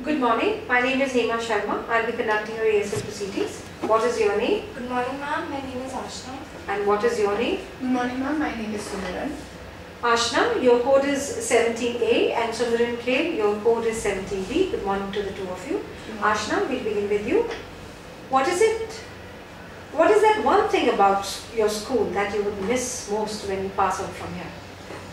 Good morning. My name is Hema Sharma. I'll be conducting your ASL proceedings. What is your name? Good morning, ma'am. My name is Ashna. And what is your name? Good morning, ma'am. My name is Sumiran. Ashna, your code is 17A, and Sumiran K, your code is 17B. Good morning to the two of you. Ashna, we'll begin with you. What is that one thing about your school that you would miss most when you pass out from here?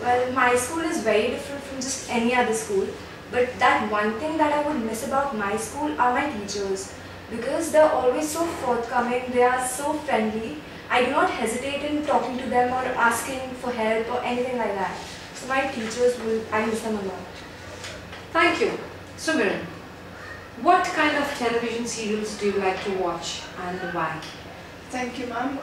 Well, my school is very different from just any other school. But that one thing that I would miss about my school are my teachers. Because they're always so forthcoming, they are so friendly. I do not hesitate in talking to them or asking for help or anything like that. So my teachers, I miss them a lot. Thank you. Sumiran, what kind of television serials do you like to watch and why? Thank you, ma'am.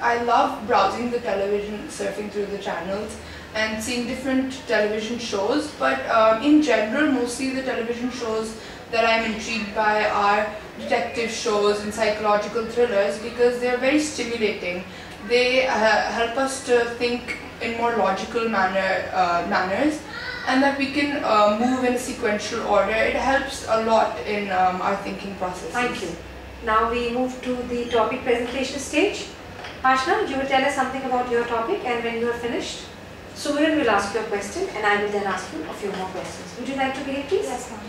I love browsing the television, surfing through the channels and seeing different television shows, but in general, mostly the television shows that I'm intrigued by are detective shows and psychological thrillers because they are very stimulating. They help us to think in more logical manners, and that we can move in a sequential order. It helps a lot in our thinking process. Thank you. Now we move to the topic presentation stage. Ashna, you will tell us something about your topic, and when you are finished, Sumiran will ask you a question and I will then ask you a few more questions. Would you like to begin, please? Yes, ma'am.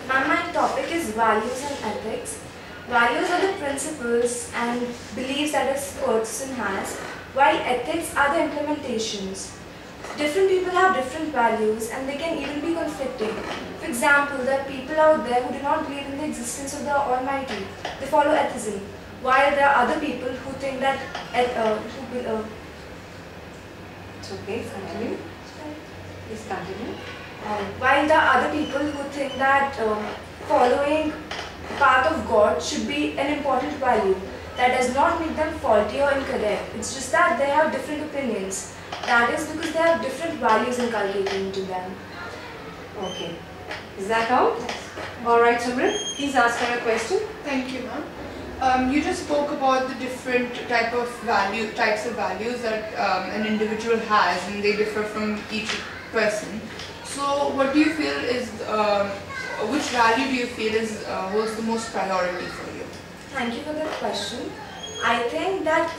Ma'am, my topic is values and ethics. Values are the principles and beliefs that a person has, while ethics are the implementations. Different people have different values and they can even be conflicting. For example, there are people out there who do not believe in the existence of the Almighty. They follow atheism, while there are other people who think that It's okay, continue. Please continue. While there are other people who think that following the path of God should be an important value. That does not make them faulty or incorrect. It's just that they have different opinions. That is because they have different values inculcated into them. Okay. Is that all? Yes. Alright, Sumiran, please ask her a question. Thank you, ma'am. You just spoke about the different types of values that an individual has, and they differ from each person. So, what do you feel is, which value do you feel holds the most priority for you? Thank you for that question. I think that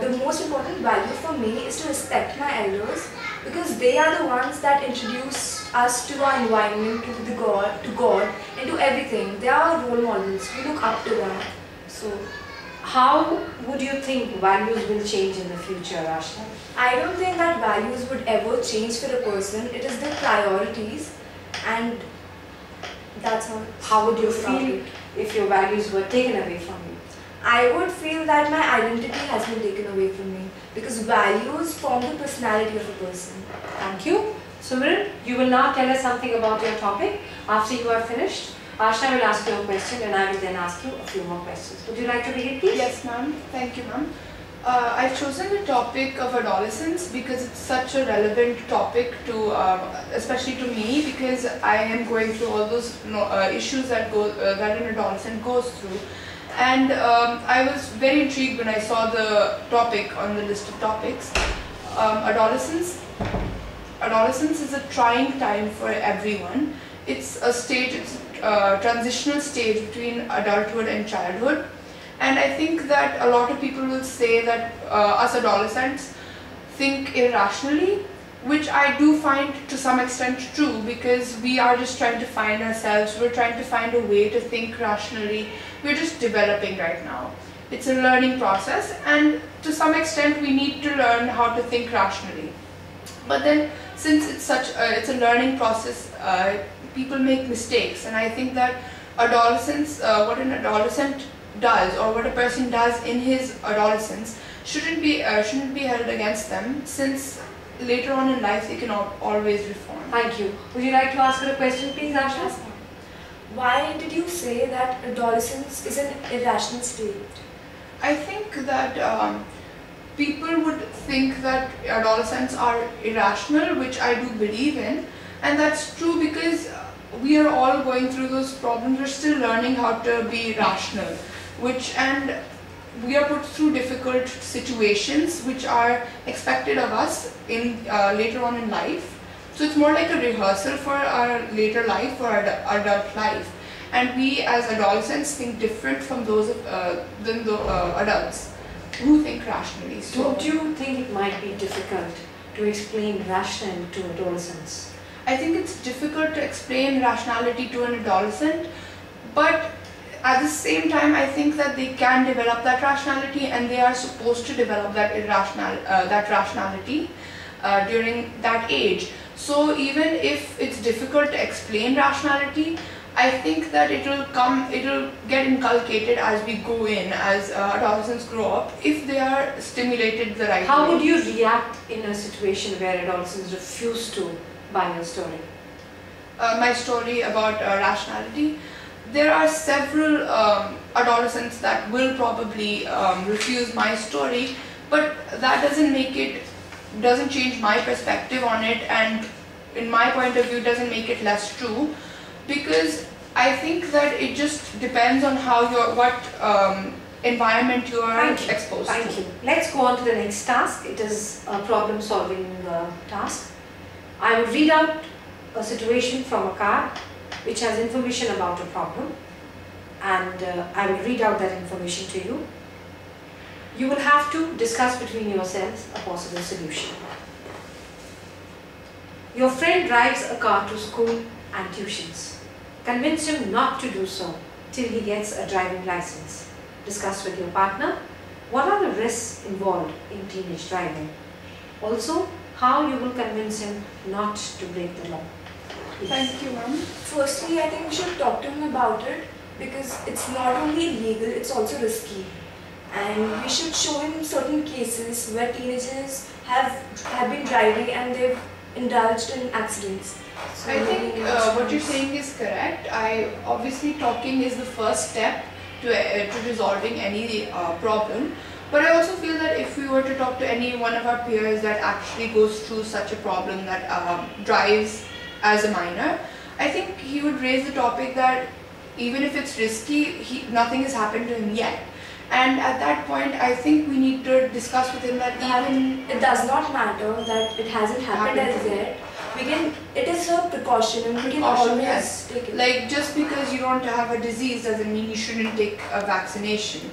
the most important value for me is to respect my elders because they are the ones that introduce us to our environment, to God, and to everything. They are our role models. We look up to them. So, how would you think values will change in the future, Ashna? I don't think that values would ever change for a person. It is their priorities, and that's how. How would you feel if your values were taken away from you? I would feel that my identity has been taken away from me because values form the personality of a person. Thank you. Sumiran, you will now tell us something about your topic. After you are finished, Ashna will ask you a question and I will then ask you a few more questions. Would you like to begin, please? Yes, ma'am. Thank you, ma'am. I've chosen the topic of adolescence because it's such a relevant topic to, especially to me, because I am going through all those issues that an adolescent goes through. And I was very intrigued when I saw the topic on the list of topics. Adolescence is a trying time for everyone. It's a stage, it's a transitional stage between adulthood and childhood. And I think that a lot of people will say that us adolescents think irrationally, which I do find to some extent true because we are just trying to find ourselves, we're trying to find a way to think rationally, we're just developing right now. It's a learning process and to some extent we need to learn how to think rationally. But then since it's a learning process, people make mistakes, and I think that what an adolescent does or what a person does in his adolescence shouldn't be held against them, since later on in life they can always reform. Thank you. Would you like to ask her a question, please, Ashna? Yes, ma'am. Why did you say that adolescence is an irrational state? I think that people would think that adolescents are irrational, which I do believe in, and that's true because we are all going through those problems. We're still learning how to be rational, and we are put through difficult situations which are expected of us in later on in life. So it's more like a rehearsal for our later life, for our adult life. And we as adolescents think different from those than the adults who think rationally. So Don't you think it might be difficult to explain rationale to adolescents? I think it's difficult to explain rationality to an adolescent, but at the same time I think that they can develop that rationality, and they are supposed to develop that rationality during that age. So even if it's difficult to explain rationality, I think that it will get inculcated as we go in, as adolescents grow up, if they are stimulated the right way. How would you react in a situation where adolescents refuse to buy your story? My story about rationality, there are several adolescents that will probably refuse my story, but that doesn't change my perspective on it, and in my point of view doesn't make it less true, because I think that it just depends on how what environment you are exposed to. Thank you. Let's go on to the next task. It is a problem solving task. I will read out a situation from a card which has information about a problem, and I will read out that information to you. You will have to discuss between yourselves a possible solution. Your friend drives a car to school and tuitions. Convince him not to do so till he gets a driving license. Discuss with your partner what are the risks involved in teenage driving. Also, how you will convince him not to break the law. Please. Thank you, ma'am. Firstly, I think we should talk to him about it, because it's not only illegal, it's also risky. And we should show him certain cases where teenagers have been driving and they've indulged in accidents. So I think what you're saying is correct. Obviously talking is the first step to resolving any problem. But I also feel that if we were to talk to any one of our peers that actually goes through such a problem, that drives as a minor, I think he would raise the topic that even if it's risky, nothing has happened to him yet. And at that point, I think we need to discuss with him that even it does not matter that it hasn't happened as yet. It is a precaution, and we can always take it. Like, just because you don't have a disease doesn't mean you shouldn't take a vaccination.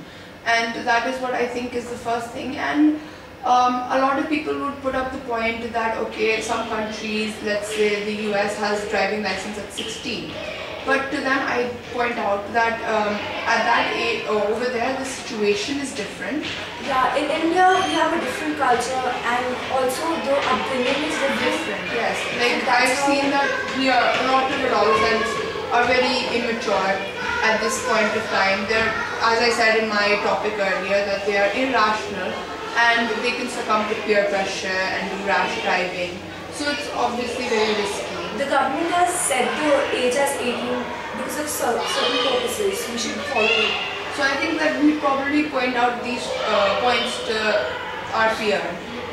And that is what I think is the first thing. And a lot of people would put up the point that, okay, some countries, let's say the US, has driving license at 16. But to them, I point out that at that age, over there, the situation is different. Yeah, in India, we have a different culture, and also the upbringing is different. Yes, like I've seen that here, a lot of adolescents are very immature at this point of time. They're, as I said in my topic earlier, that they are irrational and they can succumb to peer pressure and do rash driving. So it's obviously very risky. The government has set the age as 18 because of certain purposes. We should follow it. So I think that we probably point out these points to our peer.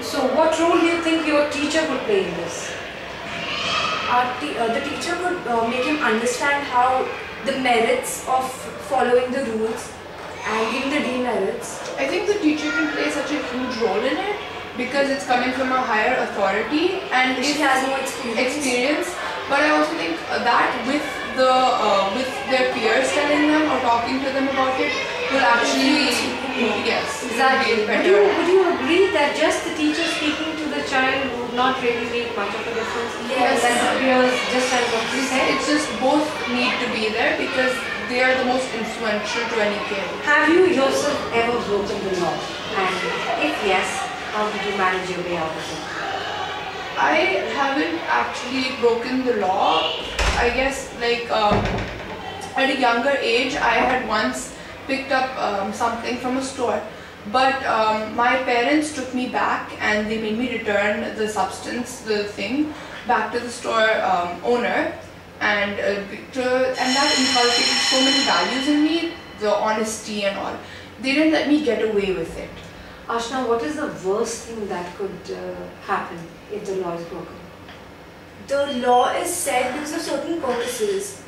So what role do you think your teacher would play in this? The teacher would make him understand how the merits of following the rules and even the demerits. I think the teacher can play such a huge role in it, because it's coming from a higher authority and She has no experience. But I also think that with their peers telling them or talking to them about it will actually, yes, Exactly. Would you agree that just the teacher speaking to the child would not really make much of a difference? Yes. That the peers, just as what you said. It's just both need to be there, because they are the most influential to any kid. Have you yourself ever broken the law? And if yes, how did you manage your way out of it? I haven't actually broken the law. I guess like at a younger age, I had once picked up something from a store, but my parents took me back and they made me return the substance, the thing, back to the store owner, and that inculcated so many values in me, the honesty and all. They didn't let me get away with it. Ashna, what is the worst thing that could happen if the law is broken? The law is set because of certain purposes.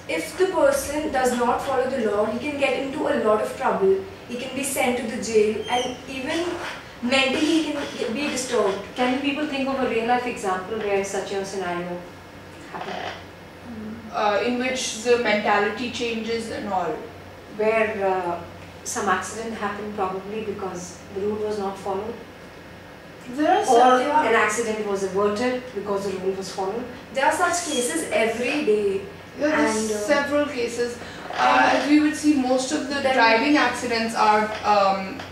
If the person does not follow the law, he can get into a lot of trouble. He can be sent to the jail, and even mentally he can be disturbed. Can people think of a real life example where such a scenario happened? In which the mentality changes and all. Where some accident happened probably because the route was not followed, There are or some, an accident was averted because the rule was followed. There are such cases every day. yeah, there's and, several cases. As we would see, most of the driving accidents are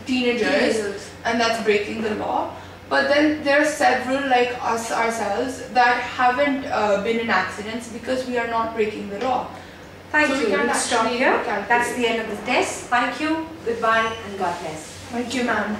teenagers, and that's breaking the law. But then there are several like us ourselves that haven't been in accidents because we are not breaking the law. Thank So we you. can't We'll stop actually here. calculate. That's the end of the test. Thank you. Goodbye and God bless. Thank you, ma'am.